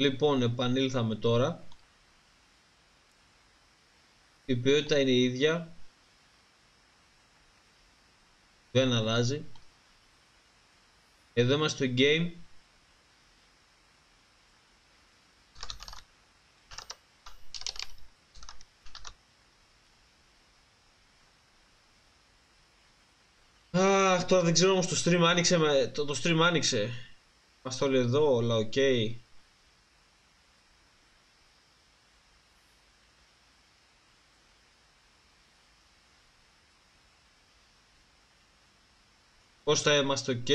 Λοιπόν, επανήλθαμε τώρα. Η ποιότητα είναι η ίδια. Δεν αλλάζει. Εδώ είμαστε στο game. Αχ, τώρα δεν ξέρω όμως το stream άνοιξε. Το stream άνοιξε. Είμαστε όλοι εδώ, όλα οκ. Πώς θα είμαστε οκ.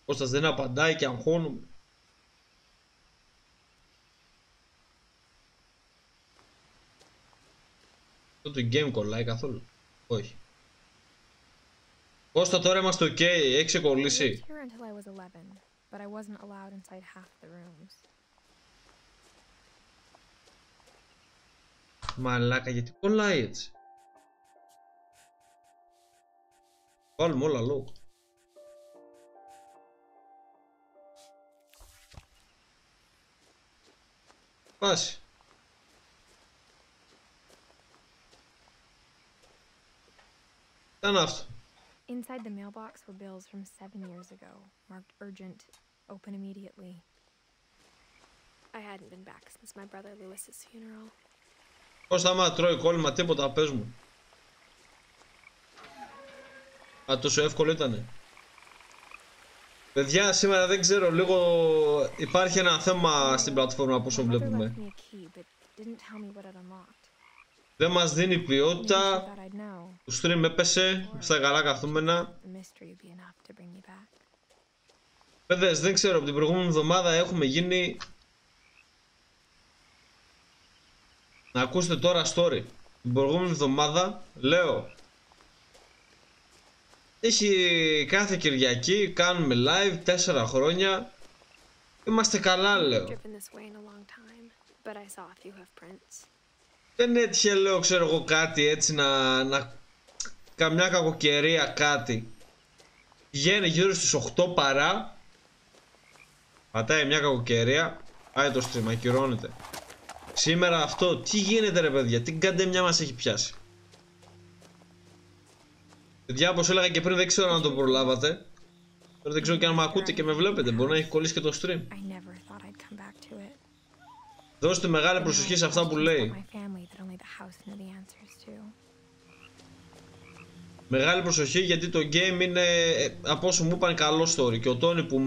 Κώστας δεν απαντάει και αγχώνουμε. Αυτό το game κολλάει καθόλου. Όχι. Κώστα, τώρα είμαστε ok, έχει ξεκολλήσει. Μαλάκα, γιατί κολλάει έτσι. Βάλουμε όλα low. Πάση. Ήταν αυτό. Inside the mailbox were bills from 7 years ago, marked urgent, open immediately. I hadn't been back since my brother Lewis's funeral. Πώς θα άμα τρώει κόλλημα, τίποτα, πες μου. Α, τόσο εύκολο ήτανε. Παιδιά, σήμερα δεν ξέρω, λίγο υπάρχει ένα θέμα στην πλατφόρμα από όσο βλέπουμε. Δεν μας δίνει ποιότητα. Το stream έπεσε στα καλά καθούμενα. Παιδες, δεν ξέρω, από την προηγούμενη εβδομάδα έχουμε γίνει. Να ακούσετε τώρα story. Την προηγούμενη εβδομάδα, λέω, έχει κάθε Κυριακή, κάνουμε live 4 χρόνια. Είμαστε καλά, λέω. Δεν έτυχε, λέω, ξέρω εγώ, κάτι έτσι καμιά κακοκαιρία, κάτι. Πηγαίνει γύρω στις 8 παρά. Πατάει μια κακοκαιρία. Πάει το stream, ακυρώνεται. Σήμερα αυτό, τι γίνεται ρε παιδιά, τι καντέμια μας έχει πιάσει. Παιδιά, όπως έλεγα και πριν, δεν ξέρω αν το προλάβατε. Τώρα δεν ξέρω και αν με ακούτε και με βλέπετε, μπορεί να έχει κολλήσει και το stream. Δώστε μεγάλη προσοχή σε αυτά που λέει. Μεγάλη προσοχή, γιατί το game είναι, από όσο μου είπαν, καλό story. Και ο Τόνι που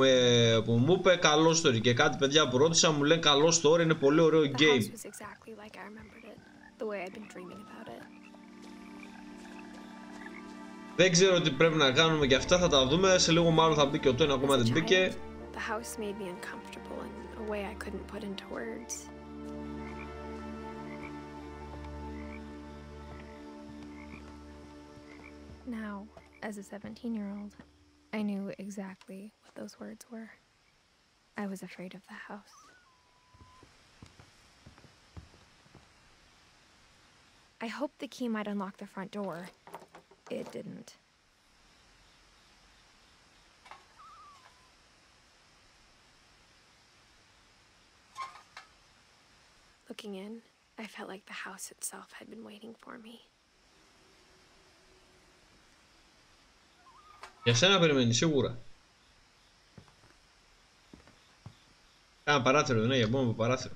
μου είπε καλό story. Και κάτι παιδιά που ρώτησα μου λένε καλό story, είναι πολύ ωραίο game. Δεν ξέρω τι πρέπει να κάνουμε και αυτά, θα τα δούμε. Σε λίγο μάλλον θα μπει και ο Τόνι, ακόμα δεν μπήκε. Now, as a 17-year-old, I knew exactly what those words were. I was afraid of the house. I hoped the key might unlock the front door. It didn't. Looking in, I felt like the house itself had been waiting for me. Για σένα περιμένει, σίγουρα. Κάνα παράθυρο, δεν είναι για μόνο παράθυρο.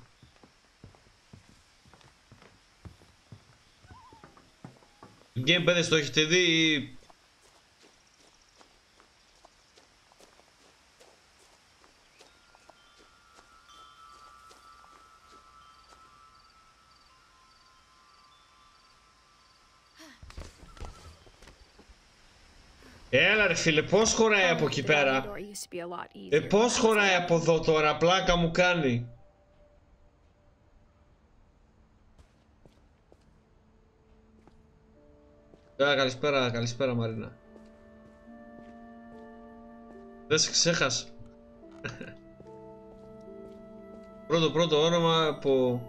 Το game, παιδες, το έχετε δει? Έλα ρε φίλε, πώς χωράει από εκεί πέρα? Πώς χωράει από εδώ τώρα, πλάκα μου κάνει. Καλησπέρα Μαρίνα. Δεν σε ξέχασα. Πρώτο όνομα από...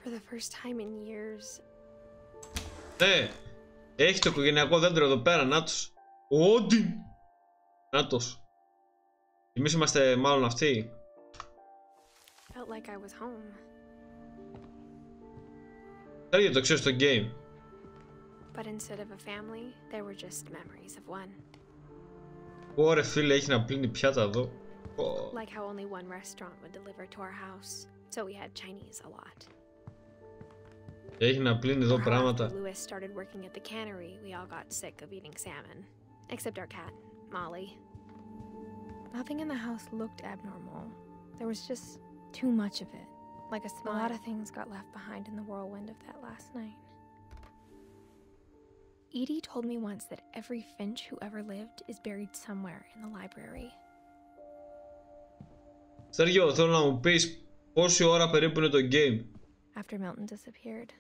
For the first time in years. Ναι, έχει το οικογενειακό δέντρο εδώ πέρα, νάτος. Ο Όντιν. Νάτος. Εμείς είμαστε μάλλον αυτοί. Felt like I was home. Τέλειο το ξέρεις στο game. But instead of a family, there were just memories of one. Ωρε φίλε, έχει να πλύνει πιάτα εδώ. Like how only one restaurant would deliver to our house, so we had Chinese a lot. Έχει να πλύνει εδώ πράγματα. Louis started working at the cannery. We all got sick of eating salmon, except our cat, Molly. Nothing in the house looked abnormal. There was just too much of it. Like a lot of things got left behind in the whirlwind of that last night. Edie told me once that every Finch who ever lived is buried somewhere in the library. Σέργιο, θέλω να μου πεις πόση ώρα περίπου είναι το game. After Milton disappeared,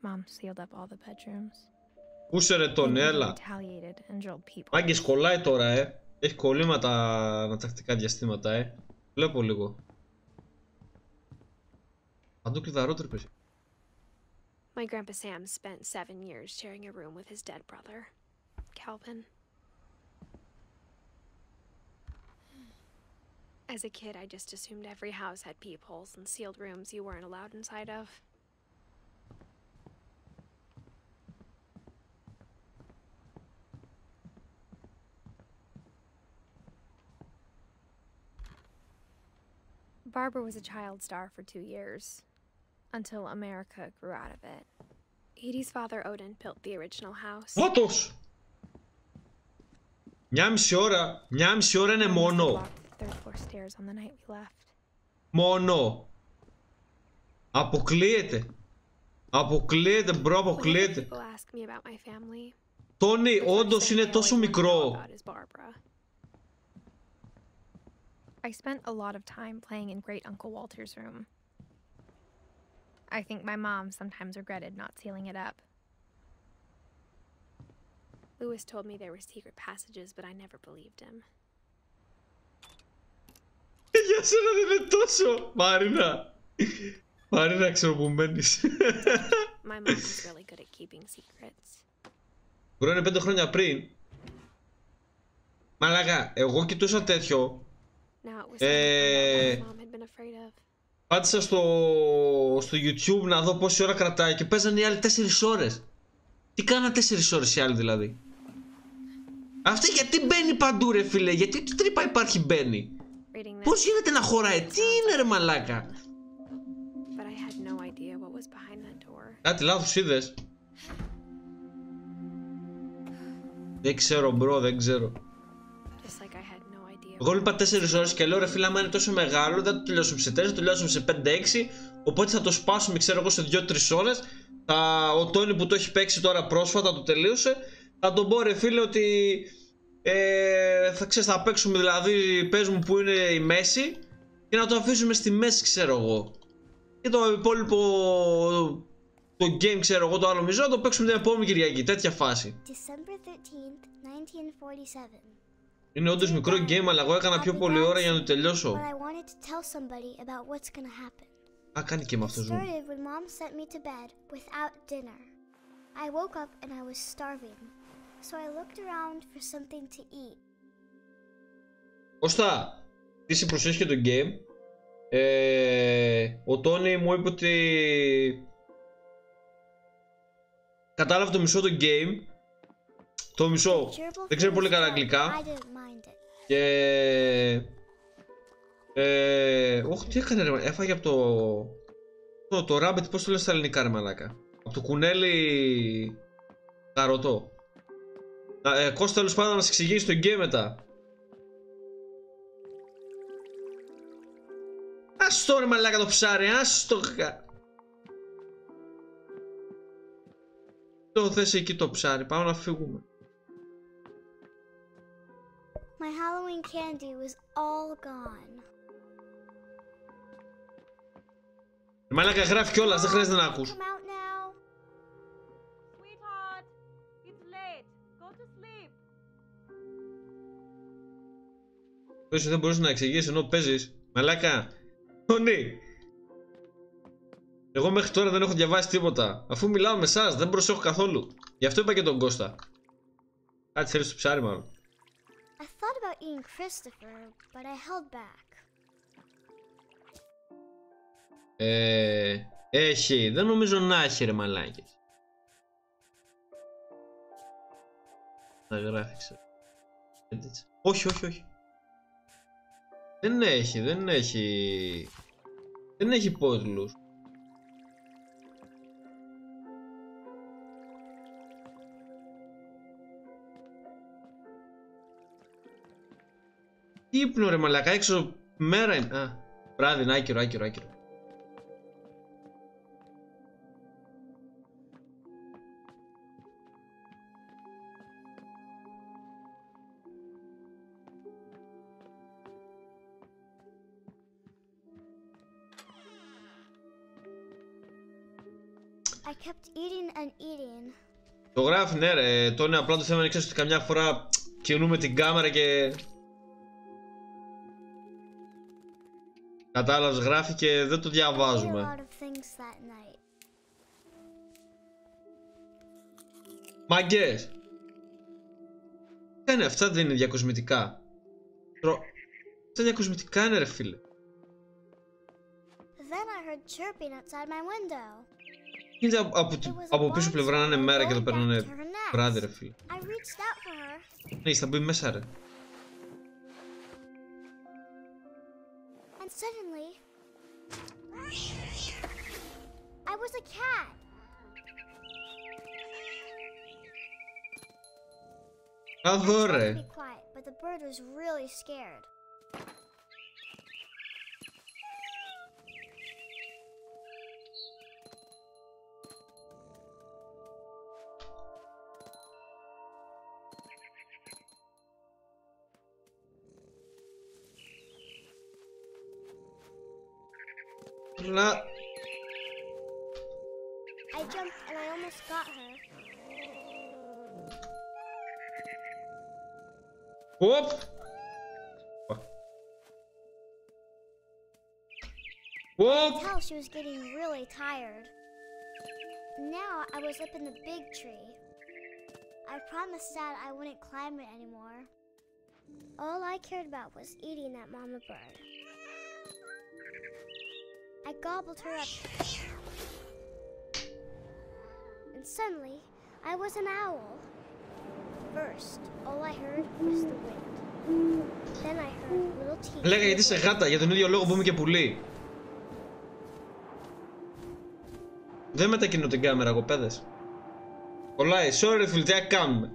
Mom sealed up all the bedrooms. Πού σε ρε τον, έλα. Άγκης κολλάει τώρα, Έχει κολλήματα ανατακτικά διαστήματα, Βλέπω λίγο. Παντού κλειδαρότερο πες. My grandpa Sam spent 7 years sharing a room with his dead brother, Calvin. As a kid, I just assumed every house had peepholes and sealed rooms you weren't allowed inside of. Barbara was a child star for 2 years, until America grew out of it. Edie's father Odin built the original house. Πότος! Μια μισή ώρα είναι μόνο. Μόνο. Αποκλείεται. Αποκλείεται, μπρο, αποκλείεται. Τόνι, όντως είναι τόσο μικρό. I spent a lot of time playing in Great Uncle Walter's room. I think my mom sometimes regretted not sealing it up. Louis told me there were secret passages, but I never believed him. Για σένα δεν είναι τόσο, Μαρίνα. Μαρίνα, ξέρω που μένεις. My mom was really good at keeping secrets. Μπρο, είναι 5 χρόνια πριν. Μαλάκα, εγώ κοιτούσα τέτοιο. Πάτησα στο YouTube να δω πόση ώρα κρατάει και παίζανε οι άλλοι 4 ώρες. Τι κάνανε 4 ώρες οι άλλοι δηλαδή? Αυτή γιατί μπαίνει παντού ρε φίλε? Γιατί του τρύπα υπάρχει μπαίνει? Πώς γίνεται να χωράει? Τι είναι ρε μαλάκα? Κάτι λάθος είδες? Δεν ξέρω μπρο, δεν ξέρω. Εγώ είπα 4 ώρες και λέω ρε φίλε, άμα είναι τόσο μεγάλο δεν το τελειώσουμε σε 4, το τελειώσουμε σε 5-6. Οπότε θα το σπάσουμε, ξέρω εγώ, σε 2-3 ώρες. Ο Τόνι που το έχει παίξει τώρα πρόσφατα το τελείωσε. Θα τον πω ρε φίλε ότι θα παίξουμε, δηλαδή πες μου που είναι η μέση και να το αφήσουμε στη μέση, ξέρω εγώ. Και το υπόλοιπο το game, ξέρω εγώ, το άλλο μισό να το παίξουμε την επόμενη Κυριακή. Τέτοια φάση. December 13th, 1947. Είναι όντως μικρό game, αλλά εγώ έκανα πιο πολλή ώρα για να το τελειώσω. Α, κάνει και με αυτό ζουν. Κώστα, τι σε προσέχει το game? Ο Τόνι μου είπε ότι κατάλαβε το μισό το game. Το μισό, δεν ξέρω πολύ καλά αγγλικά. Και... όχι, τι έκανε ρε, έφαγε από το rabbit, πώς το λες στα ελληνικά ρε μαλάκα? Από το κουνέλι καροτό. Κώστα, τέλος πάντων να μας εξηγήσει το game μετά. Ας το ρε μαλάκα το ψάρι, ας το... Το θες εκεί το ψάρι, πάμε να φύγουμε. My Halloween candy was all gone. Μαλάκα γράφει κιόλας, δεν χρειάζεται να ακούς. Sweetheart, it's late. Go to sleep. Όσο δεν μπορείς να εξηγήσεις ενώ παίζεις. Μαλάκα. Τόνι. Εγώ μέχρι τώρα δεν έχω διαβάσει τίποτα. Αφού μιλάω με εσάς, δεν προσέχω καθόλου. Γι' αυτό είπα και τον Κώστα. Κάτι θέλεις στο ψάρι μάλλον. I thought about eating Christopher, but I held back. Έχει. Δεν νομίζω να έχει ρε μαλάκες. Να γράφει ξέρω. Όχι, όχι, όχι. Δεν έχει, δεν έχει. Δεν έχει πότλους. Τι ύπνο ρε μαλακά, έξω μέρα είναι. Α, βράδυ είναι, άκυρο, άκυρο, άκυρο. I kept eating and eating. Το γράφει ναι ρε, το είναι απλά το θέμα είναι ξέρεις ότι καμιά φορά κινούμε την κάμερα και... Κατάλαβες, γράφει και δεν το διαβάζουμε. Μαγκές! Τι είναι αυτά, δεν είναι διακοσμητικά. Αυτά διακοσμητικά είναι ρε φίλε. Then I heard chirping outside my window. Είναι από πίσω πλευρά να είναι μέρα και το παίρνανε βράδυ ρε φίλε. Ναι, θα μπει μέσα ρε. And suddenly, I was a cat. Αδώ ρε. Be quiet, but the bird was really scared. I jumped and I almost got her. Whoop! Whoop! I could tell she was getting really tired. Now I was up in the big tree. I promised Dad I wouldn't climb it anymore. All I cared about was eating that mama bird. I gobbled her up. And suddenly, I was an owl. First, all I heard was the wind. Then I heard little teeth. Λέγα γιατί είσαι γάτα, για τον ίδιο λόγο που είμαι και πουλί. Δεν μετακινώ την κάμερα, κοπέδες. Κολλάει, sorry φίλοι, τι να κάνουμε.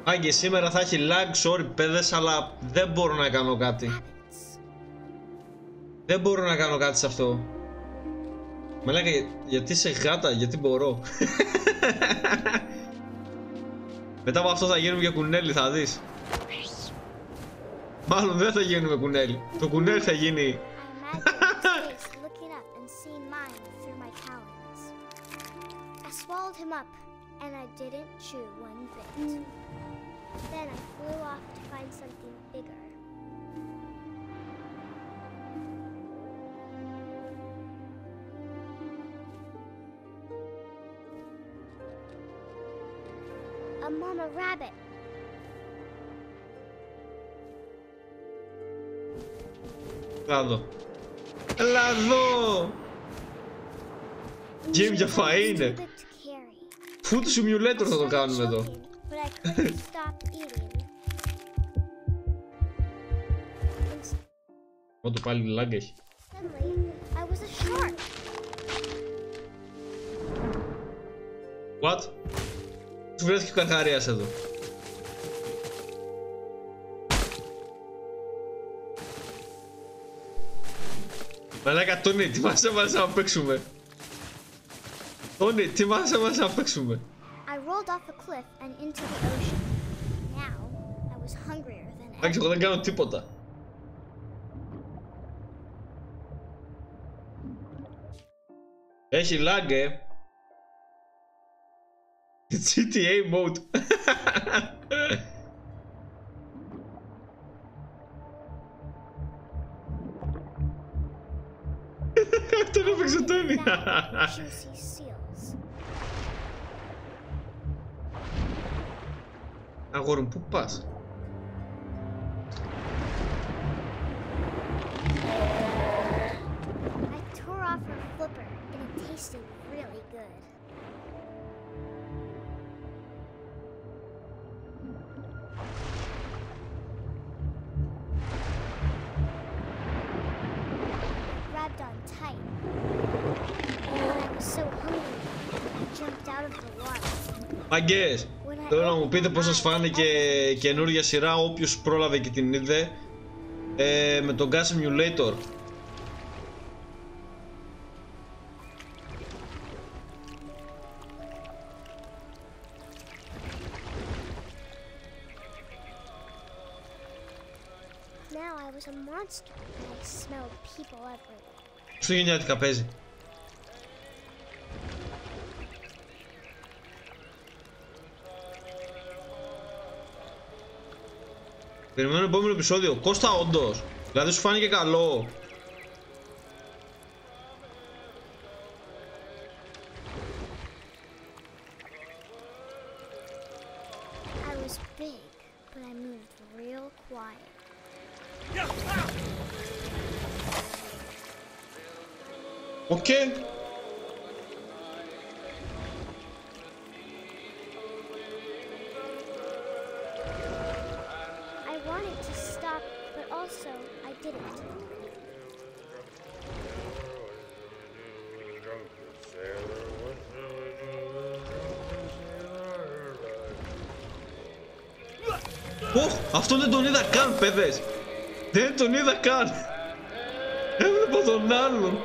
Άγκε, σήμερα θα έχει lag, sorry παιδες, αλλά δεν μπορώ να κάνω κάτι. Δεν μπορώ να κάνω κάτι σε αυτό. Με λέγα γιατί είσαι γάτα, γιατί μπορώ. Μετά από αυτό θα γίνουμε και κουνέλι, θα δεις. Μάλλον δεν θα γίνουμε κουνέλι. Το κουνέλι θα γίνει. And I didn't chew one bit. Then I flew off to find something bigger. A mama rabbit. Έλα εδώ. Έλα εδώ. Game για φαΐ είναι. Food simulator θα το κάνουμε εδώ. Ό,τι πάλι lag έχει. What? Σου βρέθηκε ο καρχαρίας εδώ. Μαλάκα, Τόνι, τι μας έβαλες να παίξουμε. Τόνι, τι μας έβαλες να παίξουμε. Εγώ δεν κάνω τίποτα. Έχει lag, GTA mode. Αυτό είναι επεξετώνει. Αγόρι μου, πού πας? Μαγκές, θέλω να μου πείτε πώς σας φάνηκε καινούργια σειρά, όποιος πρόλαβε και την είδε, με τον Gas Simulator. Στο γενιάτικα παίζει. Περιμένω επόμενο επεισόδιο. Κώστα, όντως. Δηλαδή σου φάνηκε καλό? Οκ. Αυτό δεν τον είδα καν, παιδες. Δεν τον είδα καν. Έβλεπα τον άλλον.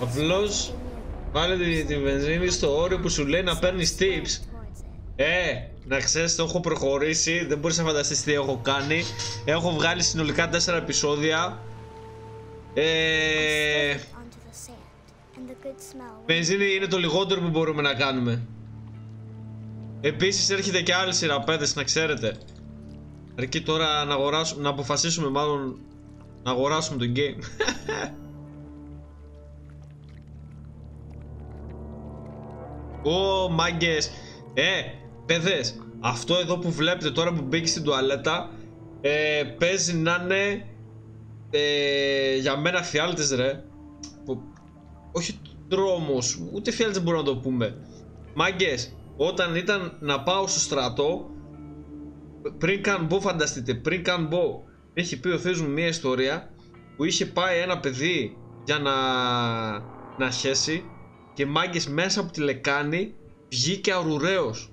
Απλώς βάλε τη βενζίνη στο όριο που σου λέει να παίρνεις tips. Να ξέρεις, το έχω προχωρήσει. Δεν μπορείς να φανταστείς τι έχω κάνει. Έχω βγάλει συνολικά 4 επεισόδια. Βενζίνη είναι το λιγότερο που μπορούμε να κάνουμε. Επίσης έρχεται και άλλη σειρά, παιδες, να ξέρετε. Αρκεί τώρα να αποφασίσουμε μάλλον να αγοράσουμε το game. Ω, μάγκες. Παιδες, αυτό εδώ που βλέπετε τώρα που μπήκε στην τουαλέτα, παίζει να είναι για μένα φιάλτες, ρε. Όχι τρόμος, ούτε φιάλτες μπορούμε να το πούμε. Μάγκες, όταν ήταν να πάω στο στρατό, πριν καν μπω, φανταστείτε, πριν καν μπω, έχει πει ο θείος μου μια ιστορία που είχε πάει ένα παιδί για να χέσει και, μάγκες, μέσα από τη λεκάνη βγήκε αρουραίος.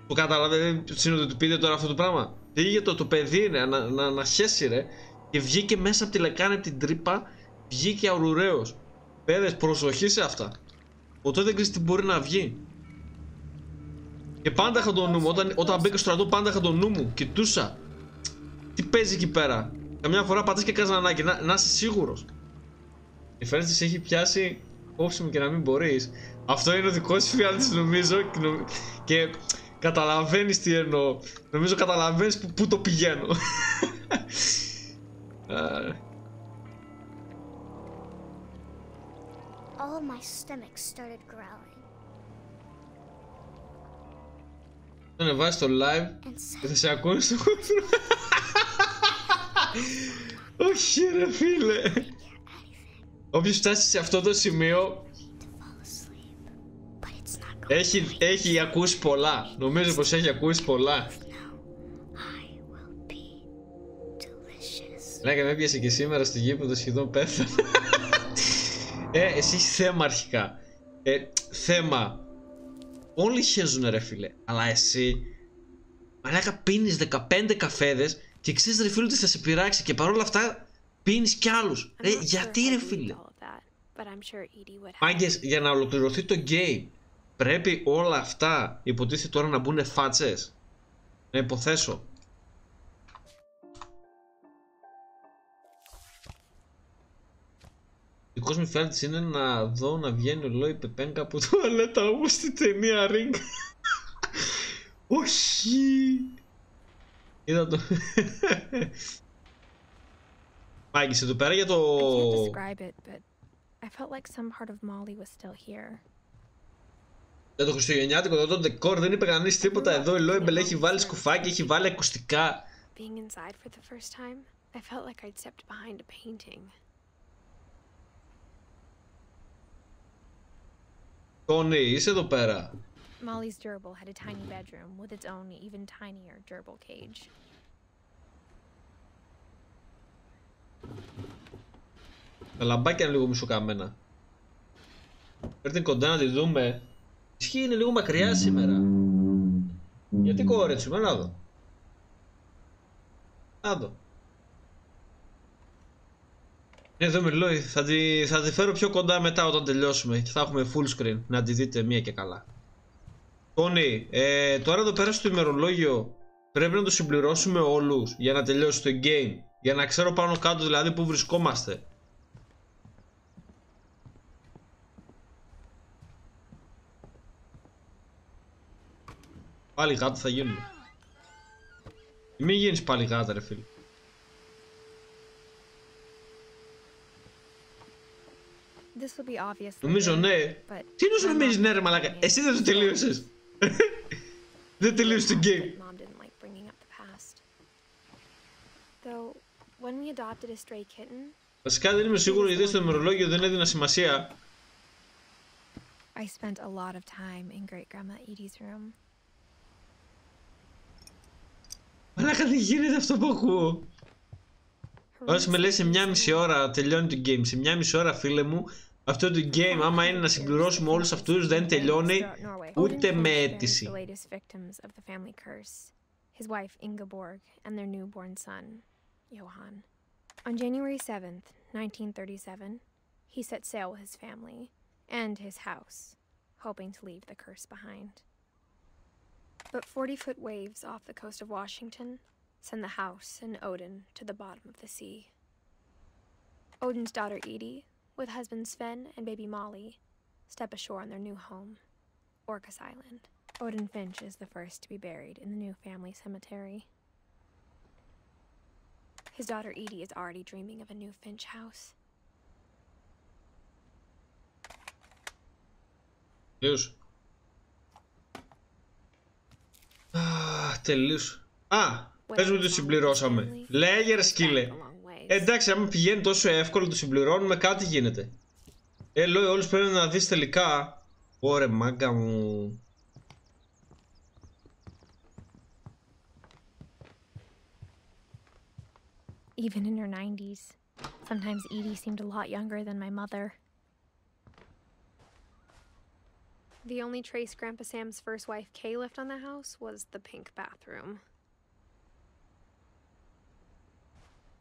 Το καταλαβαίνετε, συνειδητοποιείτε τώρα αυτό το πράγμα? Πήγε το παιδί να χέσει, ρε, και βγήκε μέσα από τη λεκάνη, από την τρύπα, βγήκε αρουραίος. Παιδες, προσοχή σε αυτά. Ποτέ δεν ξέρεις τι μπορεί να βγει. Και πάντα είχα το νου μου, όταν μπήκα στο στρατό, πάντα είχα το νου μου. Κοιτούσα τι παίζει εκεί πέρα. Καμιά φορά πατάς και καζανάκι, να είσαι σίγουρος. Η φέρνηση σε έχει πιάσει όψιμο και να μην μπορείς. Αυτό είναι ο δικός σου φιάλτης, νομίζω, και καταλαβαίνεις τι εννοώ. Νομίζω καταλαβαίνεις πού το πηγαίνω. All my stomach started growling. Να βάζεις το live και θα σε ακούνε στο κόντρο. Όχι, ρε φίλε. Όποιος φτάσει σε αυτό το σημείο έχει ακούσει πολλά. Νομίζω πως έχει ακούσει πολλά. Λέγα, με έπιασε και σήμερα στο γήπεδο, σχεδόν πέθανε. Εσύ έχεις θέμα αρχικά. Θέμα. Όλοι χέζουνε, ρε φίλε. Αλλά εσύ, μαλάκα, πίνεις 15 καφέδες και ξέρεις, ρε φίλε, ότι θα σε πειράξει. Και παρόλα αυτά πίνεις κι άλλους. Γιατί ρε φίλε. Άγκες, για να ολοκληρωθεί το game, πρέπει όλα αυτά υποτίθεται τώρα να μπουν φάτσες. Να υποθέσω. Η κόσμη φέρτης είναι να δω να βγαίνει ο Λόι Πεπέγκα από το τουαλέτα όπως στη ταινία Ring. Όχι. Είδα το. Μάγκης εδώ πέρα για το. Για το χριστουγεννιάτικο εδώ το ντεκόρ δεν είπε κανείς τίποτα. Εδώ η Λόιμπελ έχει βάλει σκουφάκι, έχει βάλει ακουστικά. Τόνι, είσαι εδώ πέρα. Molly's gerbil had a tiny bedroom with its own even tinier gerbil cage. Τα λαμπάκια είναι λίγο μισοκαμμένα. Έρθει κοντά να τη δούμε. Ισχύει, είναι λίγο μακριά σήμερα. Γιατί κορίτσι, να δω. Να δω. Εδώ μιλώ, θα τη φέρω πιο κοντά μετά όταν τελειώσουμε και θα έχουμε full screen να τη δείτε μία και καλά. Τόνι, τώρα εδώ πέρα στο ημερολόγιο πρέπει να το συμπληρώσουμε όλους για να τελειώσει το game. Για να ξέρω πάνω κάτω δηλαδή που βρισκόμαστε. Πάλι γάτα θα γίνουμε. Μην γίνεις πάλι γάτα ρε φίλε. Νομίζω ναι. Τι νομίζεις ναι ρε μαλάκα. Εσύ δεν το τελείωσες. Δεν τελείωσε το game. Βασικά δεν είμαι σίγουρο γιατί στο ημερολόγιο δεν έδινα σημασία. Μαλάκα δεν γίνεται αυτό που ακούω. Όσοι με λέει σε μια μισή ώρα τελειώνει το game. Σε μια μισή ώρα φίλε μου, αυτό το game άμα είναι να συμπληρώσουμε όλους αυτούς δεν τελειώνει ούτε με αίτηση. On January 7th, 1937, he set sail with his family and his house, hoping to leave the curse behind. But 40-foot waves off the coast of Washington send the house and Odin to the bottom of the sea. Odin's daughter Edie, with husband Sven and baby Molly, step ashore on their new home, Orcas Island. Odin Finch is the first to be buried in the new family cemetery. His daughter Edie is already dreaming of a new Finch house. Τελείωσε. Τελείωσε. Πες μου το συμπληρώσαμε. Λέγε ρε σκύλε. Εντάξει, άμα πηγαίνει τόσο εύκολο το συμπληρώνουμε, κάτι γίνεται. Λέω όλους πρέπει να δεις τελικά. Ωρε μάγκα μου. Even in her 90s, sometimes Edie seemed a lot younger than my mother. The only trace Grandpa Sam's first wife Kay left on the house was the pink bathroom.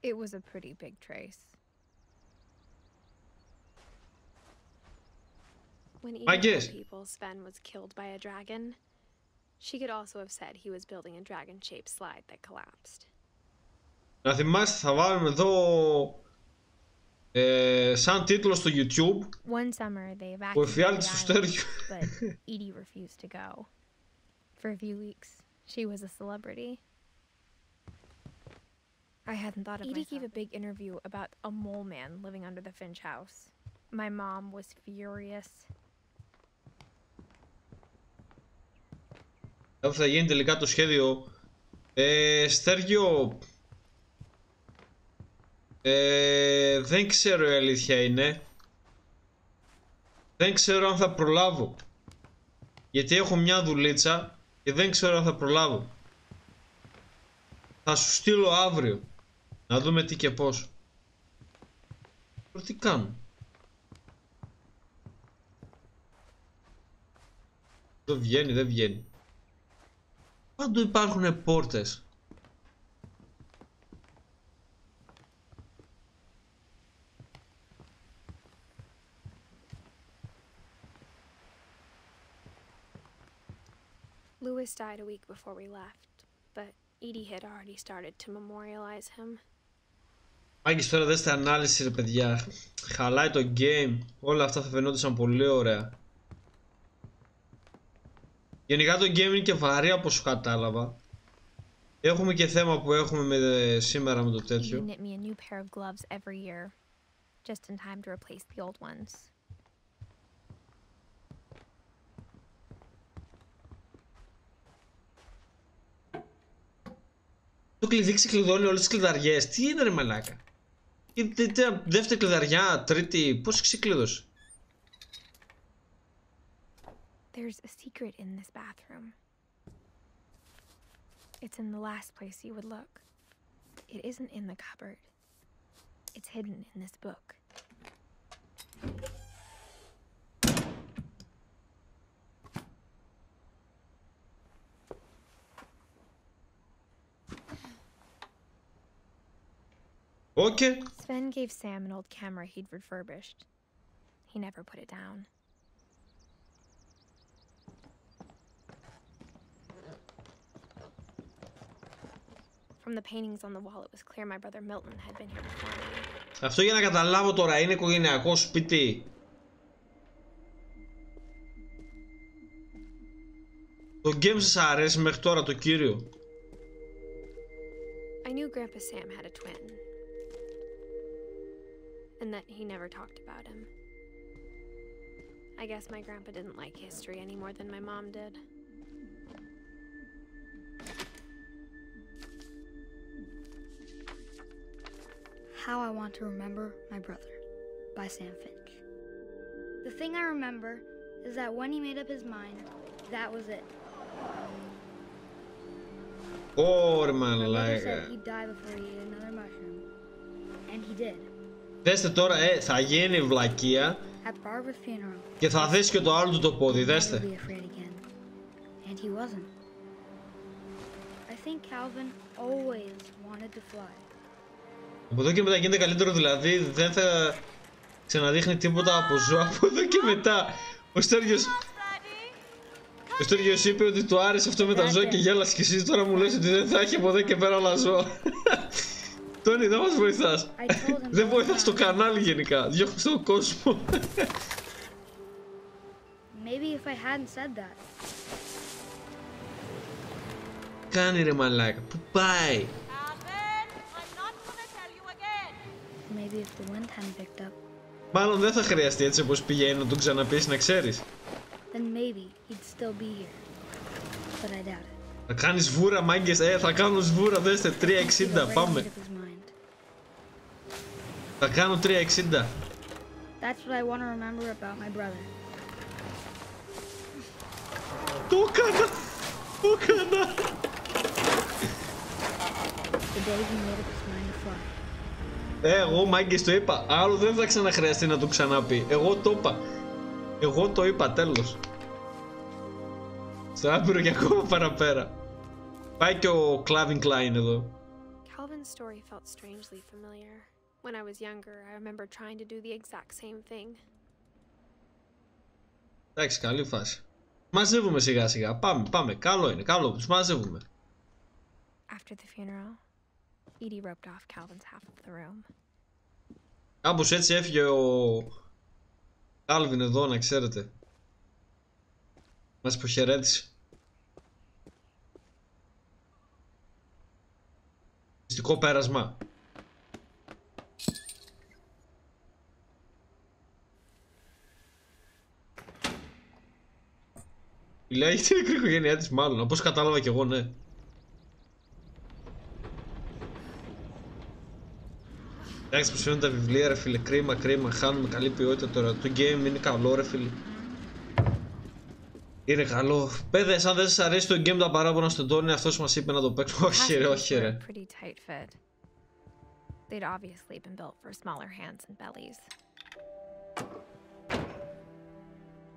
It was a pretty big trace. When Edie told people Sven was killed by a dragon, she could also have said he was building a dragon-shaped slide that collapsed. Να θυμάστε, θα βάλουμε εδώ σαν τίτλο στο YouTube ο εφιάλτης του Στέργιου. Edie refused to go. For a few weeks, she was a celebrity. I hadn't thought of Edie gave a big interview about a mole man living under the Finch house. My mom was furious. Αυτό θα γίνει τελικά το σχέδιο. Στέργιο, δεν ξέρω η αλήθεια είναι. Δεν ξέρω αν θα προλάβω. Γιατί έχω μια δουλίτσα και δεν ξέρω αν θα προλάβω. Θα σου στείλω αύριο. Να δούμε τι και πώς. Τώρα τι κάνω. Δεν βγαίνει, δεν βγαίνει. Παντού υπάρχουν πόρτες. Louis died a week before we left, but Edie had already started to memorialize him. Άγγις, τώρα δέστε ανάλυση ρε παιδιά. Χαλάει το game. Όλα αυτά θα φαινόντουσαν πολύ ωραία. Γενικά το game είναι και βαρύ από όσο κατάλαβα. Έχουμε και θέμα που έχουμε σήμερα με το τέτοιο. He knit me a new pair of gloves every year, just in time to replace the old ones. Το κλειδί ξεκλειδώνει όλες τις κλειδαριές. Τι είναι ρε μαλάκα. Δεύτερη κλειδαριά, τρίτη, πώς ξεκλείδωσε. There's a secret in this bathroom. It's in the last place you would look. It isn't in the cupboard. It's hidden in this book. Okay. Sven gave Sam an old camera he'd refurbished. He never put it down. From the paintings on the wall, it was clear my brother Milton had been here before me. Αυτό για να καταλάβω τώρα, είναι οικογενειακό σπίτι. Το game σας αρέσει μέχρι τώρα, το κύριο. I knew Grandpa Sam had a twin, and that he never talked about him. I guess my grandpa didn't like history any more than my mom did. How I Want to Remember My Brother by Sam Finch. The thing I remember is that when he made up his mind, that was it. Ωρε My brother μαλάκα. said he'd die before he ate another mushroom. And he did. Δέστε τώρα, θα γίνει βλακεία At Barbara's funeral. και θα δέσει και το άλλο του το πόδι, He'd never δέστε. be afraid again. And he wasn't. I think Calvin always wanted to fly. Από εδώ και μετά γίνεται καλύτερο, δηλαδή δεν θα ξαναδείχνει τίποτα από ζώα από εδώ και μετά. Ο Στέργιος είπε ότι του άρεσε αυτό με τα ζώα και γέλασε και εσύ τώρα μου λες ότι δεν θα έχει από εδώ και πέρα άλλα ζώα. Τόνι, δεν μας βοηθάς. Δεν βοηθάς το κανάλι γενικά, διώχνεις τον κόσμο. Maybe if I hadn't said that. Κάνει ρε μαλάκα, πού πάει. Maybe if the wind hadn't picked up. Μάλλον δεν θα χρειαστεί έτσι όπως πηγαίνει να τον ξαναπείς, να ξέρεις. Then maybe he'd still be here. But I doubt it. Θα κάνεις βούρα μάγκες, θα κάνω σβούρα, δέστε, 360, πάμε. Θα κάνω 360. That's what I want to remember about my brother. Το έκανα! Το έκανα! The day he made up his mind to fly. Εγώ μάγκες το είπα. Άλλο δεν θα ξαναχρειαστεί να το ξαναπεί. Εγώ το είπα. Εγώ το είπα, τέλος. Στο άπειρο και ακόμα παραπέρα. Πάει και ο Calvin Klein εδώ. Calvin's story felt strangely familiar. When I was younger, I remember trying to do the exact same thing. Εντάξει, καλή φάση. Μαζεύουμε σιγά σιγά. Πάμε. Καλό είναι, καλό. Τους μαζεύουμε. After the funeral, Edie roped off Calvin's half of the room. Κάπως έτσι έφυγε ο Calvin εδώ, να ξέρετε. Μας υποχαιρέτησε. Μυστικό πέρασμα. Λέει, έχει την μικρή οικογένειά της μάλλον, όπως κατάλαβα κι εγώ, ναι. Εντάξει, πως φαίνονται τα βιβλία ρε φίλε, κρίμα, χάνουμε καλή ποιότητα τώρα. Το game είναι καλό ρε φίλε. Είναι καλό. Παιδες, αν δεν σας αρέσει το game τα παράπονα στον Τόνι, αυτός μας είπε να το παίξουμε. Όχι ρε.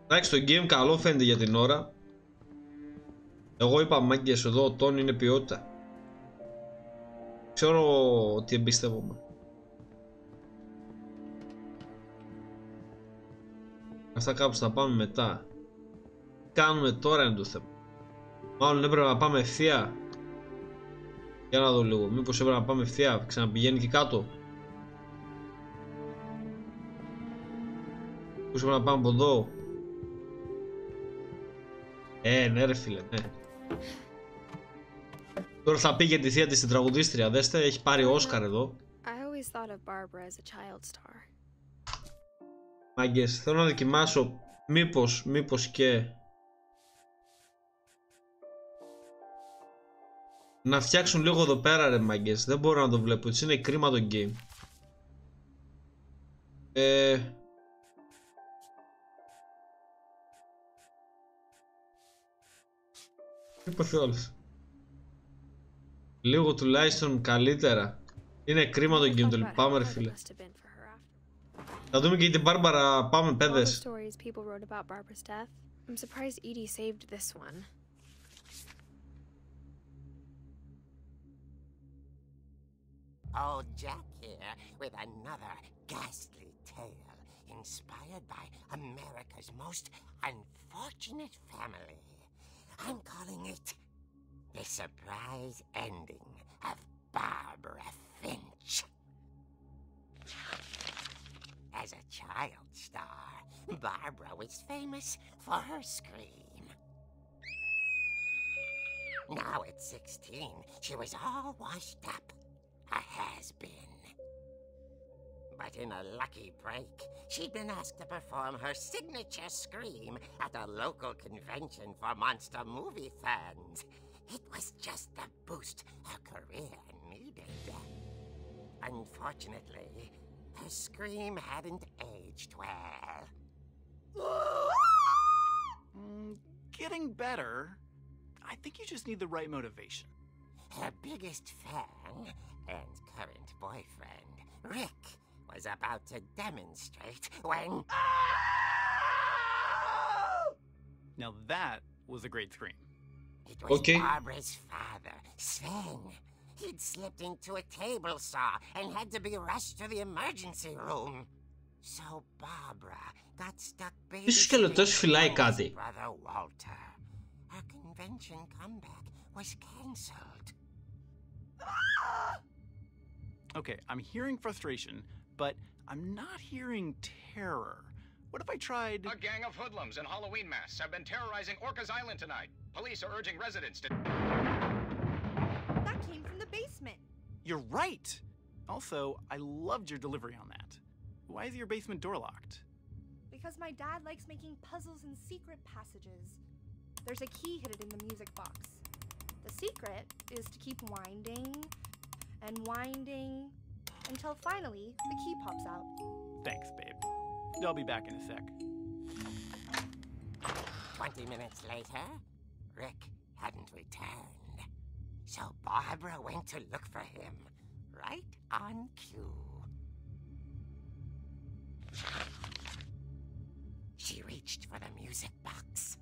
Εντάξει, το game καλό φαίνεται για την ώρα. Εγώ είπα μάγκες εδώ, ο Τόνι είναι ποιότητα. Ξέρω ότι εμπιστεύομαι. Αυτά κάπου θα πάμε μετά. Τι κάνουμε τώρα είναι το θέμα. Μάλλον έπρεπε να πάμε ευθεία. Για να δω λίγο. Μήπως έπρεπε να πάμε ευθεία. Ξαναπηγαίνει και κάτω. Μήπως έπρεπε να πάμε από εδώ. Ναι ρε φίλε, ναι. Τώρα θα πήγε τη θεία της στην τραγουδίστρια. Δέστε, έχει πάρει Όσκαρ εδώ. Μάγκες, θέλω να δοκιμάσω. Μήπως και να φτιάξουν λίγο εδώ πέρα ρε μάγκες. Δεν μπορώ να το βλέπω, έτσι είναι κρίμα το game. Είπα όλες. Λίγο τουλάχιστον καλύτερα. Είναι κρίμα το game, το λυπάμαι ρε φίλε. Θα δούμε και την Μπάρμπαρα, πάμε παιδες. Old Jack here with another ghastly tale inspired by America's most unfortunate family. I'm calling it The Surprise Ending of Barbara Finch. As a child star, Barbara was famous for her scream. Now at 16, she was all washed up. A has-been. But in a lucky break, she'd been asked to perform her signature scream at a local convention for monster movie fans. It was just the boost her career needed. Unfortunately, her scream hadn't aged well. Getting better. I think you just need the right motivation. Her biggest fan and current boyfriend, Rick, was about to demonstrate when... Now that was a great scream. It was Barbara's father, Sven. He'd slipped into a table saw and had to be rushed to the emergency room. So Barbara got stuck babysitting his brother Walter. Her convention comeback was cancelled. Okay, I'm hearing frustration, but I'm not hearing terror. What if I tried... A gang of hoodlums in Halloween masks have been terrorizing Orcas Island tonight. Police are urging residents to... That came from the basement. You're right! Also, I loved your delivery on that. Why is your basement door locked? Because my dad likes making puzzles and secret passages. There's a key hidden in the music box. The secret is to keep winding and winding until finally the key pops out. Thanks, babe. I'll be back in a sec. 20 minutes later, Rick hadn't returned. So Barbara went to look for him, right on cue. She reached for the music box.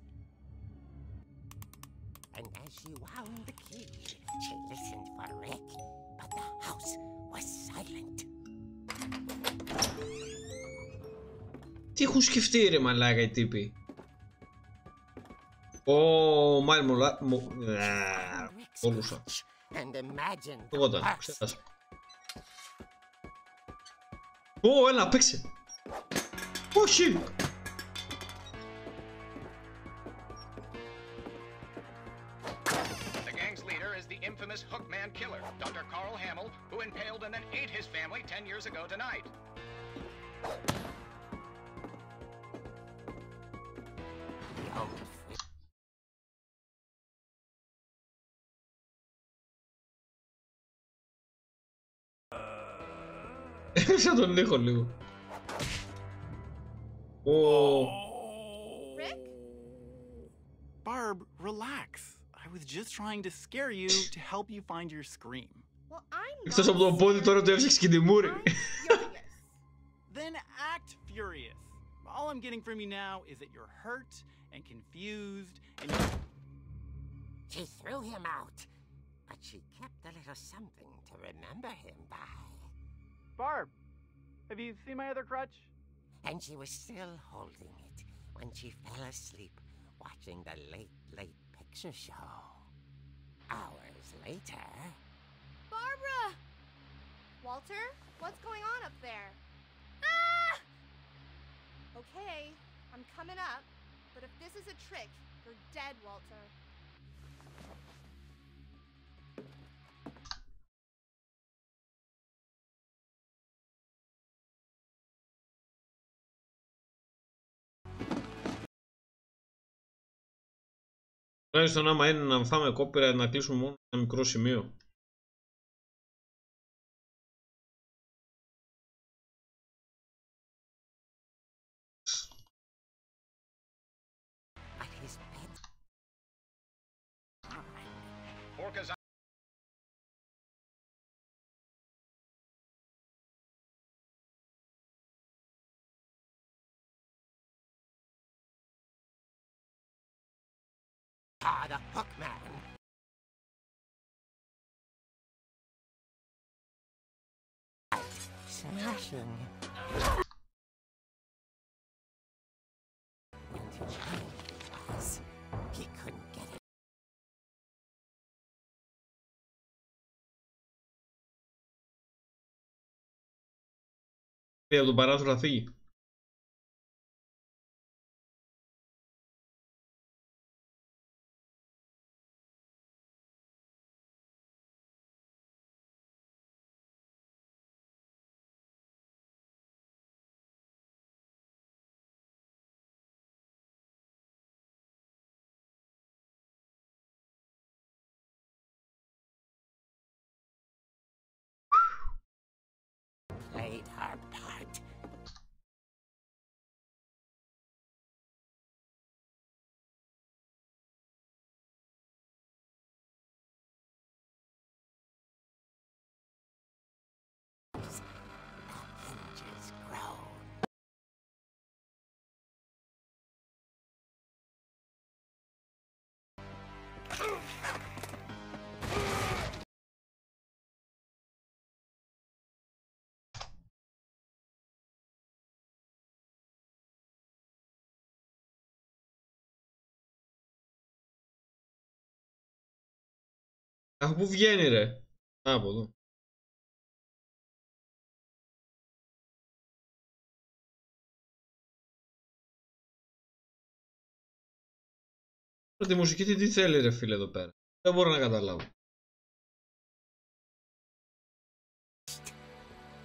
And as she wound the key, she listened for Rick, but the house was silent. Τι έχουν σκεφτεί ρε μαλάκα οι τύποι. Μάλλον όλουσα. Εγώ ήταν, ξέχασα. Έλα, παίξε. Όχι. Infamous Hookman killer, Dr. Carl Hamill, who impaled and then ate his family 10 years ago tonight. Έπαιξα τον ήχο λίγο. Rick? Barb, relax. I was just trying to scare you to help you find your scream. Well, I'm Εκτός από το πόδι τώρα του έψαξε και τη μούρη. Then act furious. All I'm getting from you now is that you're hurt and confused and She threw him out, but she kept a little something to remember him by. Barb, have you seen my other crutch? And she was still holding it when she fell asleep watching the late picture show. Hours later... Barbara! Walter, what's going on up there? Ah! Okay, I'm coming up, but if this is a trick, you're dead, Walter. Τουλάχιστον άμα είναι να φάμε copyright να κλείσουμε μόνο ένα μικρό σημείο. Ah, the Hookman. Smashing. When he realized he couldn't get it. Από τον παράθυρο θα φύγει. Played her part. The hinges groan. Αχ, πού βγαίνει ρε. Α, από εδώ. Τη μουσική τι θέλει ρε φίλε εδώ πέρα. Δεν μπορώ να καταλάβω.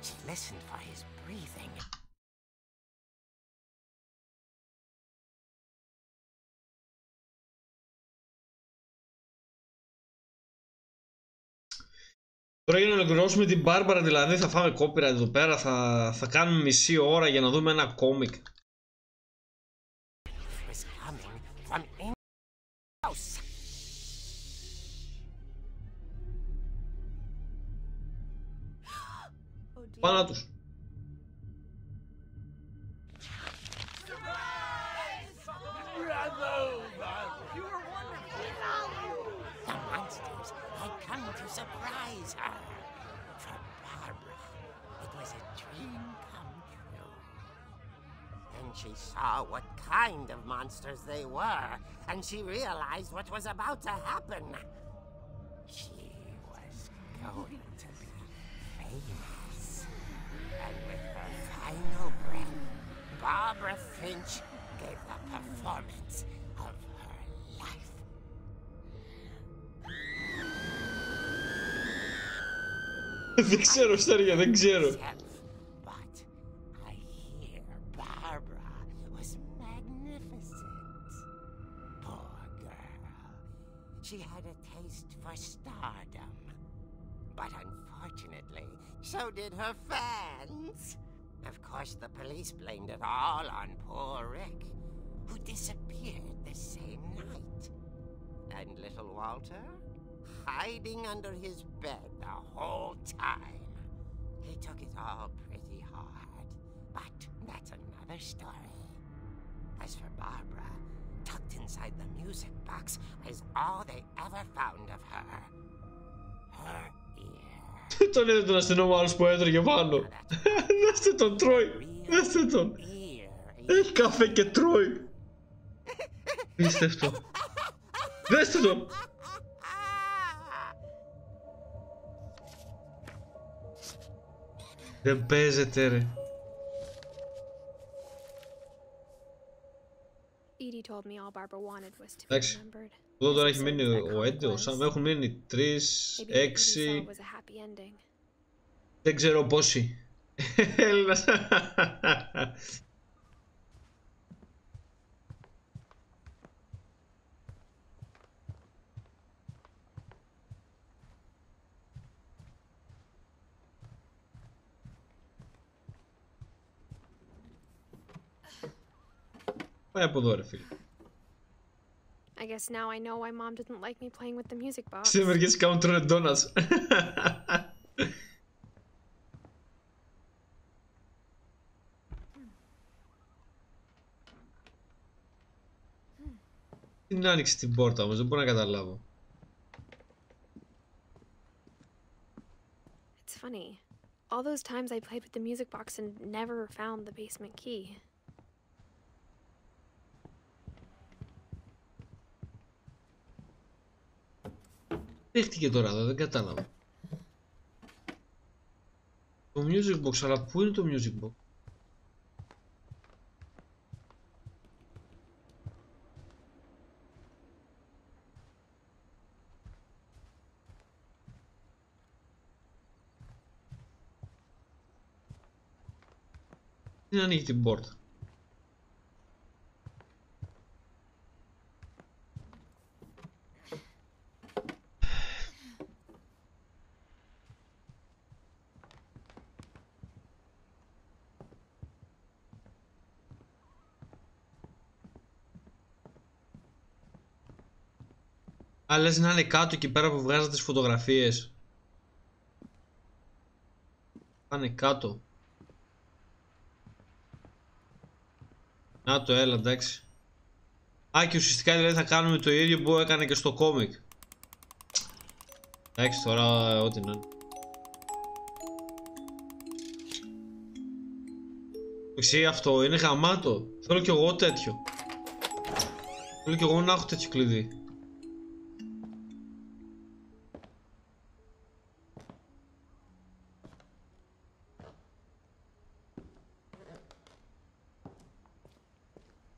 She listened for his breathing. Τώρα για να ολοκληρώσουμε την Μπάρμπαρα, δηλαδή θα φάμε copyright εδώ πέρα, θα κάνουμε μισή ώρα για να δούμε ένα κόμικ. Πάνω τους. Surprise her. For Barbara, it was a dream come true. Then she saw what kind of monsters they were, and she realized what was about to happen. She was going to be famous. And with her final breath, Barbara Finch gave the performance of her life. Δεν ξέρω, Στέρια, δεν ξέρω. But I hear Barbara was magnificent. Poor girl. She had a taste for stardom. But unfortunately, so did her fans. Of course, the police blamed it all on poor Rick, who disappeared the same night. And little Walter? Hiding under his bed the whole time. He took it all pretty hard, but that's another story. As for Barbara, tucked inside the music box was all they ever found of her. Her ear. Τον είδε τον αστυνόμο άλλος που έτρωγε πάνω. Δέστε τον, τρώει. Δέστε τον. Έχει καφέ και τρώει. Πίστευτο. Δέστε το! Δεν παίζεται ρε. Edie told me all Barbara wanted was to be Εντάξει. remembered. Εδώ τώρα έχει μείνει ο Έντι, ο Σαμ. Έχουν μείνει 3, 6. Was a happy ending. Δεν ξέρω πόσοι. Έλληνας. Πάει από εδώ ρε φίλε. I guess now I know why Mom didn't like me playing with the music box. Στην μερικές κάνουν τρώνε ντόνατς. Τι να άνοιξει την πόρτα όμως, δεν μπορώ να καταλάβω. It's funny. All those times I played with the music box and never found the basement key. Δέχτηκε τώρα εδώ, δεν κατάλαβα. Το music box, αλλά πού είναι το music box? Δεν ανοίγει την πόρτα. Α, λες να είναι κάτω εκεί πέρα που βγάζατε τις φωτογραφίες. Πάνε κάτω. Να το, έλα, εντάξει. Α, και ουσιαστικά δηλαδή θα κάνουμε το ίδιο που έκανε και στο κόμικ. Εντάξει, τώρα ό,τι να είναι. Εσύ αυτό είναι γαμάτο. Θέλω κι εγώ τέτοιο. Θέλω κι εγώ να έχω τέτοιο κλειδί.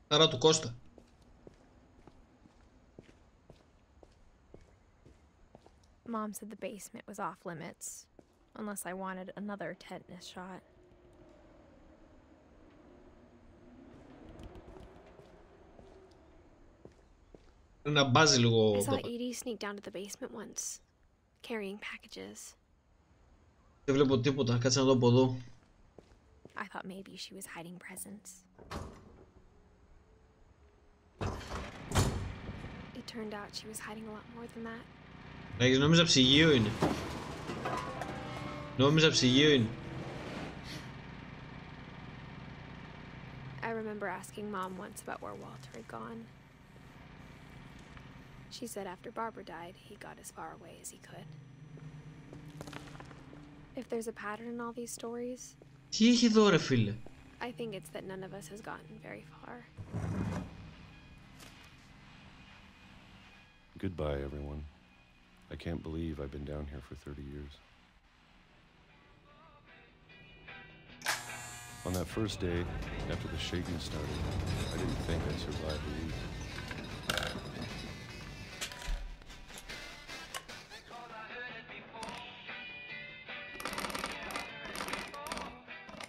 Χαρά του Κώστα. Mom said the basement was off limits, unless I wanted another tetanus shot. Να μπάζει λίγο. I saw Edie sneak down to the basement once, carrying packages. Δεν βλέπω τίποτα, κάτσε να δω από εδώ. I thought maybe she was hiding presents. It turned out she was hiding a lot more than that. Έχεις, νόμιζα ψυγείο είναι. Νόμιζα ψυγείο είναι. I remember asking Mom once about where Walter had gone. She said after Barbara died, he got as far away as he could. If there's a pattern in all these stories, Τι έχει εδώ ρε φίλε? I think it's that none of us has gotten very far. Goodbye, everyone. I can't believe I've been down here for 30 years. On that first day, after the shaking started, I didn't think I'd survive a week.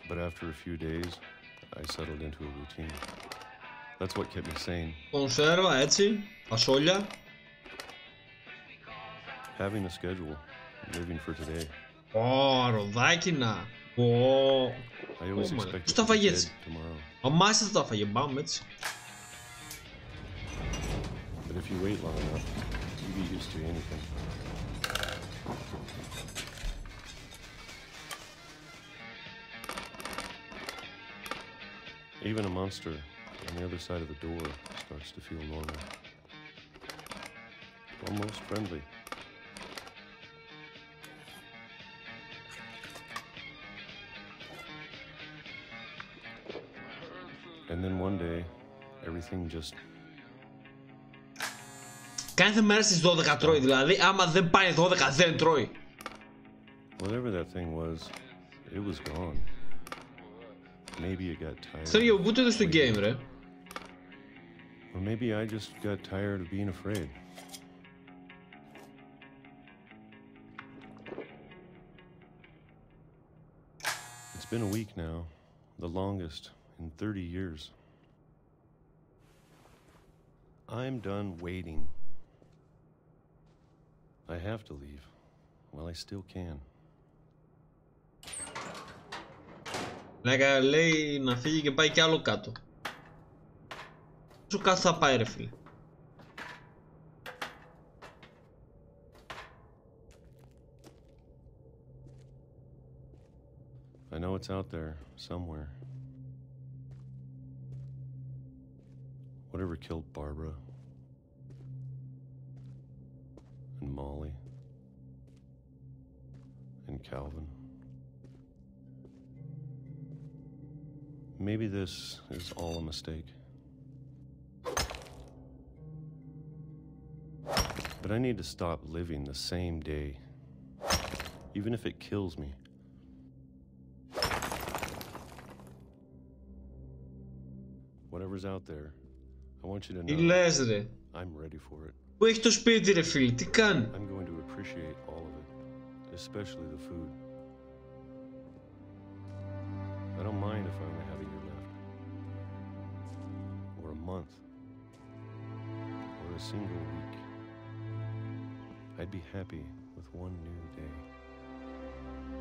But after a few days, I settled into a routine. That's what kept me sane. Κονσέρβα, έτσι, φασόλια. Having a schedule, living for today. Ω, ροδάκινα. Ω, I always expected πώς to τα be φάγε dead έτσι? tomorrow. Ο Μάσης τα φάγε, μπαμ, έτσι. But if you wait long enough, you get used to anything. Even a monster on the other side of the door starts to feel normal. Almost friendly. And then one day, everything just Κάθε μέρα στις 12 τρώει, δηλαδή άμα δεν πάει 12 δεν τρώει. Whatever that thing was, it was gone. Maybe it got tired. Στέργιο, πού το είδες στο game, ρε? Or maybe I just got tired of being afraid. It's been a week now, the longest in 30 years. I'm done waiting. I have to leave while I still can. Λέει να φύγει και πάει κι άλλο κάτω. Πόσο κάτω θα πάει, ρε φίλε? I know it's out there somewhere. Whatever killed Barbara and Molly and Calvin. Maybe this is all a mistake. But I need to stop living the same day, even if it kills me. Whatever's out there, I want you to Τι know λες, ρε? I'm ready for it. Πού έχει το σπίτι, ρε φίλε? Τι κάνει? I'm going to appreciate all of it, especially the food. I don't mind if I only have a year left, or a month, or a single week. I'd be happy with one new day.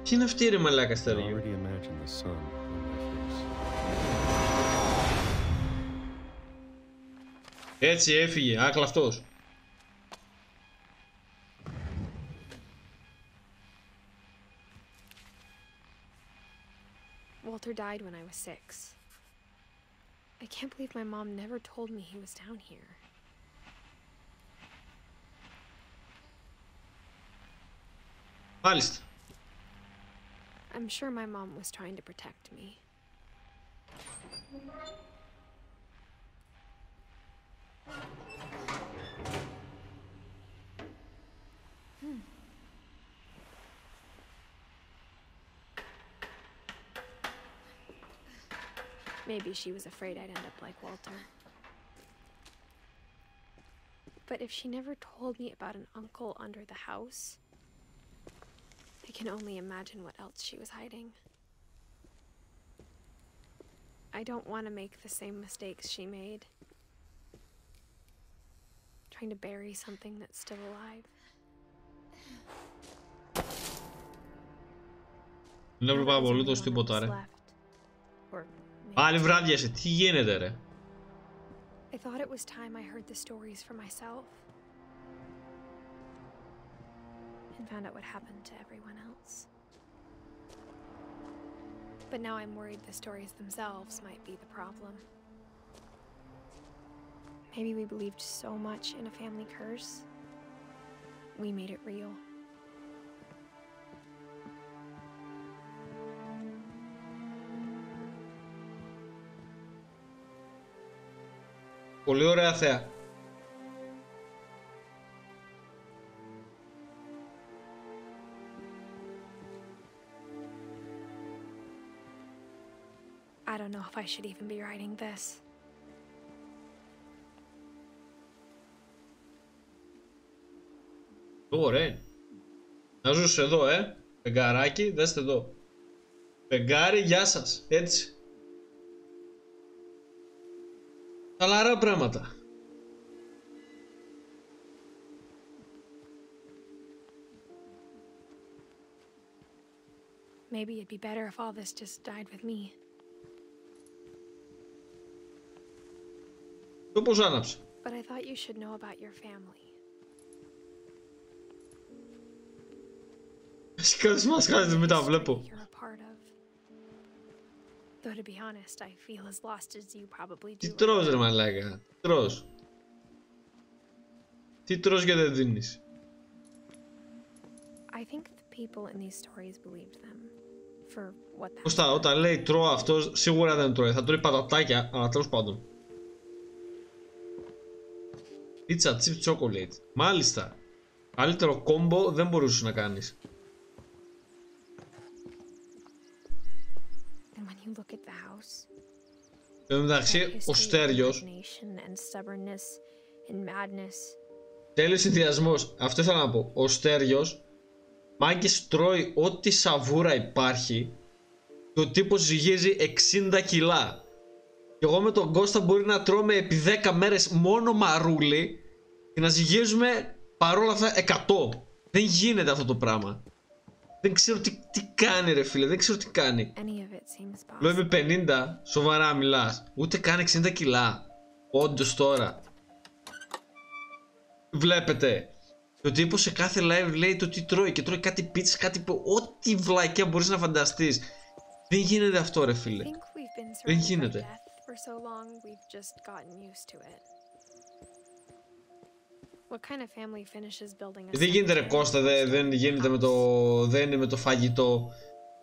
Τι είναι αυτή, ρε μαλάκα, I Στέργιο? already imagine the sun on my face. Έτσι έφυγε, άκλα αυτός. Walter died when I was 6. I can't believe my mom never told me he was down here. Μάλιστα. I'm sure my mom was trying to protect me. Maybe she was afraid I'd end up like Walter. But if she never told me about an uncle under the house, I can only imagine what else she was hiding. I don't want to make the same mistakes she made. Trying to bury something that's still alive. Δεν έβλεπα απολύτως τίποτα, ρε. Πάλι βράδιασε, τι γίνεται, ρε? I thought it was time I heard the stories for myself and found out what happened to everyone else. But now I'm worried the stories themselves might be the problem. Maybe we believed so much in a family curse, we made it real. Πολύ ωραία θέα. I don't know if I should even be writing this. Ωραία. Να ζούσε εδώ, Φεγγαράκι, δέστε εδώ. Φεγγάρι, γεια σας. Έτσι. Χαλαρά πράγματα. Maybe it'd be better if all this just died with me. Το πώς άναψε. But I thought you should know about your family. Εσύ κάτι μας χάζεις, μην τα βλέπω. You're a part of. Though to be honest, I feel as lost as you probably do. Τι τρως, ρε μαλάκα, τι τρως. Τι τρως και δεν δίνεις. I think the people in these stories believed them for what that. Κώστα, όταν λέει τρώω αυτός, σίγουρα δεν τρώει. Θα τρώει πατατάκια, αλλά τέλος πάντων. Pizza chip chocolate. Μάλιστα. Καλύτερο κόμπο δεν μπορούσες να κάνεις. Εν τω μεταξύ, ο Στέριος. Τέλειος συνδυασμός. Αυτό ήθελα να πω. Ο Στέριος, μάγκες, τρώει ό,τι σαβούρα υπάρχει. Και ο τύπος ζυγίζει 60 κιλά. Και εγώ με τον Κώστα μπορεί να τρώμε επί 10 μέρες μόνο μαρούλι και να ζυγίζουμε παρόλα αυτά 100. Δεν γίνεται αυτό το πράγμα. Δεν ξέρω τι κάνει ρε φίλε, δεν ξέρω τι κάνει. Λέω είμαι 50, σοβαρά μιλάς. Ούτε καν 60 κιλά. Όντως τώρα. Βλέπετε. Και ο τύπος σε κάθε live λέει το τι τρώει. Και τρώει κάτι πίτσες, κάτι ό,τι βλακιά μπορείς να φανταστείς. Δεν γίνεται αυτό ρε φίλε. Δεν γίνεται. Δεν γίνεται ρε Κώστα, δεν γίνεται δεν είναι με το φαγητό.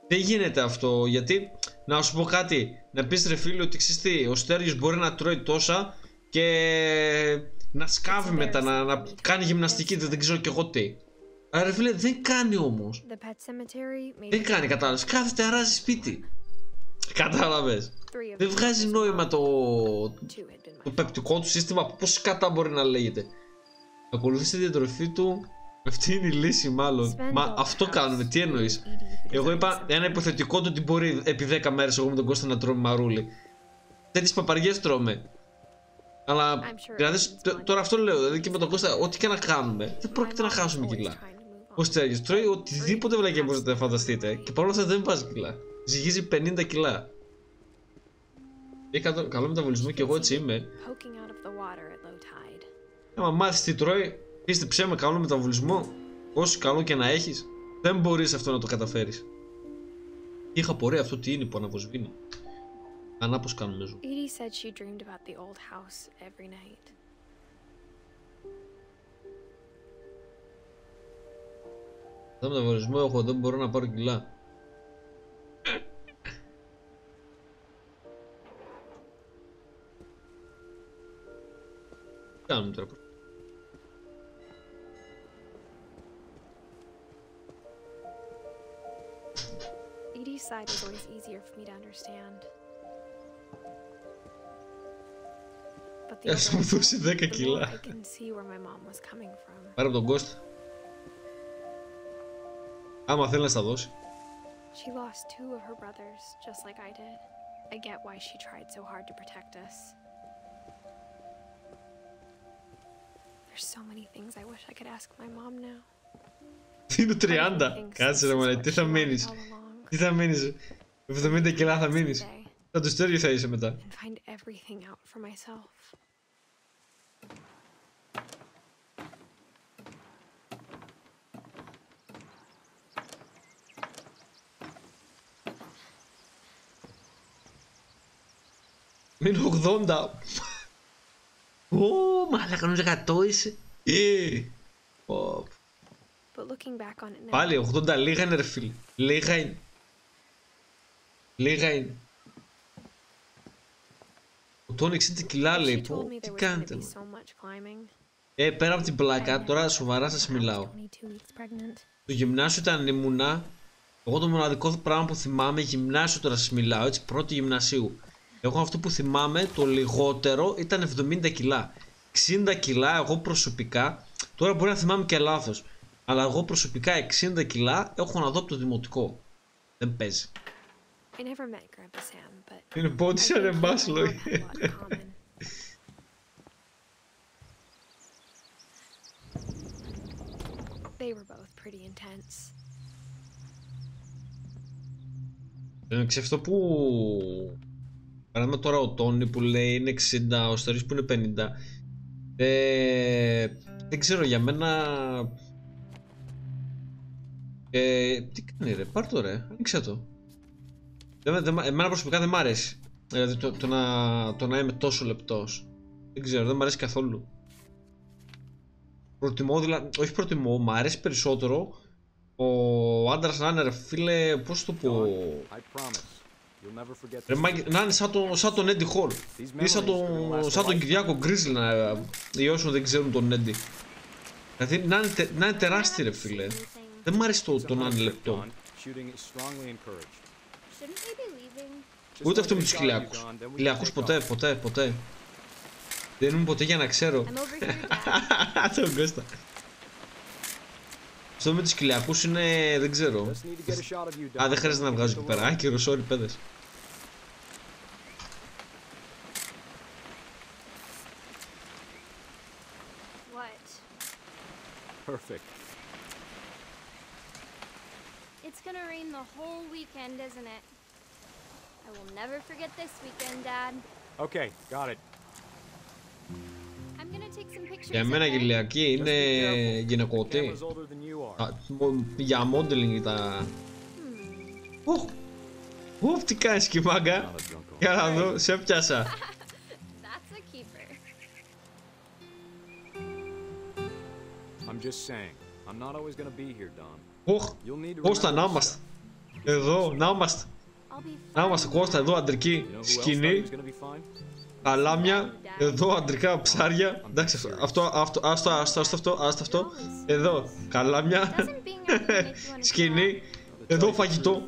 Δεν γίνεται αυτό, γιατί να σου πω κάτι. Να πεις ρε φίλε ότι ξέρεις τι, ο Στέριος μπορεί να τρώει τόσα και να σκάβει μετά, να κάνει γυμναστική, δεν ξέρω κι εγώ τι. Αλλά ρε φίλε δεν κάνει όμως. Δεν κάνει, κατάλαβες, κάθεται αράζει σπίτι. Κατάλαβες. Δεν βγάζει νόημα το πεπτικό του σύστημα, πώς κατά μπορεί να λέγεται. Ακολουθεί τη διατροφή του. Αυτή είναι η λύση μάλλον. Μα αυτό κάνουμε, τι εννοείς? Εγώ είπα ένα υποθετικό του ότι μπορεί επί 10 μέρες εγώ με τον Κώστα να τρώμε μαρούλι. Τέτοιες παπαριές τρώμε. Αλλά δηλαδή τώρα αυτό λέω, δηλαδή και με τον Κώστα ό,τι και να κάνουμε δεν πρόκειται να χάσουμε κιλά. Ο Στέργιος τρώει οτιδήποτε βλακιά μπορείτε να φανταστείτε και παρόλα αυτά δεν βάζει κιλά. Ζυγίζει 50 κιλά. Έχει καλό μεταβολισμό και εγώ έτσι είμαι. Άμα μάθεις τι τρώει, πίστεψέ με, καλό μεταβολισμό, όσο καλό και να έχεις, δεν μπορείς αυτό να το καταφέρεις. Είχα πορεία αυτό τι είναι που αναβοσβήνει. Ανά πως κάνουμε ζω. Αυτό μεταβολισμό έχω, δεν μπορώ να πάρω κιλά. Τι κάνουμε τώρα? Edie's side was always easier for me to understand. But the other one, the more I can see where my mom was coming from. Πάρε από τον Κώστα. Άμα θέλει να στα δώσει. She lost 2 of her brothers, just like I did. I get why she tried so hard to protect us. There's so many things I wish I could ask my mom now. Είναι 30. Κάτσε ρε μωρέ, τι θα μείνεις? Τι θα μείνεις? 70 κιλά θα μείνεις. Θα το Στέργιο θα είσαι μετά. Μείνω 80. Ω, μαλάκα νόμιζα 100 είσαι. Πάλι 80 λίγα είναι ρε φίλε. Λίγα είναι. Λίγα είναι. Ο Τόνι 60 κιλά λέει. Πω, τι κάνετε? Πέρα από την πλάκα, τώρα σοβαρά σας μιλάω. Το γυμνάσιο όταν ήμουνα, εγώ το μοναδικό πράγμα που θυμάμαι, γυμνάσιο τώρα σας μιλάω, έτσι, πρώτη γυμνασίου. Εγώ αυτό που θυμάμαι, το λιγότερο ήταν 70 κιλά. 60 κιλά εγώ προσωπικά, τώρα μπορεί να θυμάμαι και λάθος, αλλά εγώ προσωπικά 60 κιλά έχω να δω από το δημοτικό. Δεν παίζει. Είναι πόντι σαν εμπάς λόγια. Αυτό που παράδειγμα τώρα ο Τόνι που λέει είναι 60, ο Στέριος που είναι 50, δεν ξέρω για μένα. Τι κάνει ρε, πάρ' το ρε, ανοίξε το. Εμένα προσωπικά δεν μ' αρέσει. Δηλαδή το να είμαι τόσο λεπτός. Δεν ξέρω, δεν μ' αρέσει καθόλου. Προτιμώ, δηλαδή, όχι προτιμώ, μ' αρέσει περισσότερο ο άντρας να είναι ρε φίλε, πώς το πω. Να είναι σαν τον Eddie Hall ή σαν τον Κυριάκο Γκρίζλ ή όσοι δεν ξέρουν τον Eddie. Δηλαδή να είναι τεράστιο ρε φίλε. Δεν μ' αρέσει το να είναι λεπτό. Ούτε αυτό με τους κοιλιακούς. Κοιλιακούς ποτέ. Δεν ήμουν ποτέ για να ξέρω. Τον Κώστα. Αυτό με τους κοιλιακούς είναι... δεν ξέρω. Α, δεν χρειάζεται να βγάζω εκεί πέρα. Άκυρο, sorry παιδες. Perfect. It's gonna rain the whole weekend, isn't it? I will never forget this weekend, Dad. Okay, got it. I'm gonna take some pictures. Για μένα γυλιακή είναι γυναικωτή. Για modeling τα... Τι κάνεις και μάγκα. Για να δω, σε πιάσα. That's a keeper. I'm just saying, I'm not always gonna be here, Don. Κώστα, να είμαστε. Εδώ, να είμαστε. Να είμαστε Κώστα, εδώ αντρική σκηνή. Αλάμια, εδώ αντρικά ψάρια. Εντάξει, αυτό. Εδώ, καλάμια. Σκηνή. Εδώ φαγητό.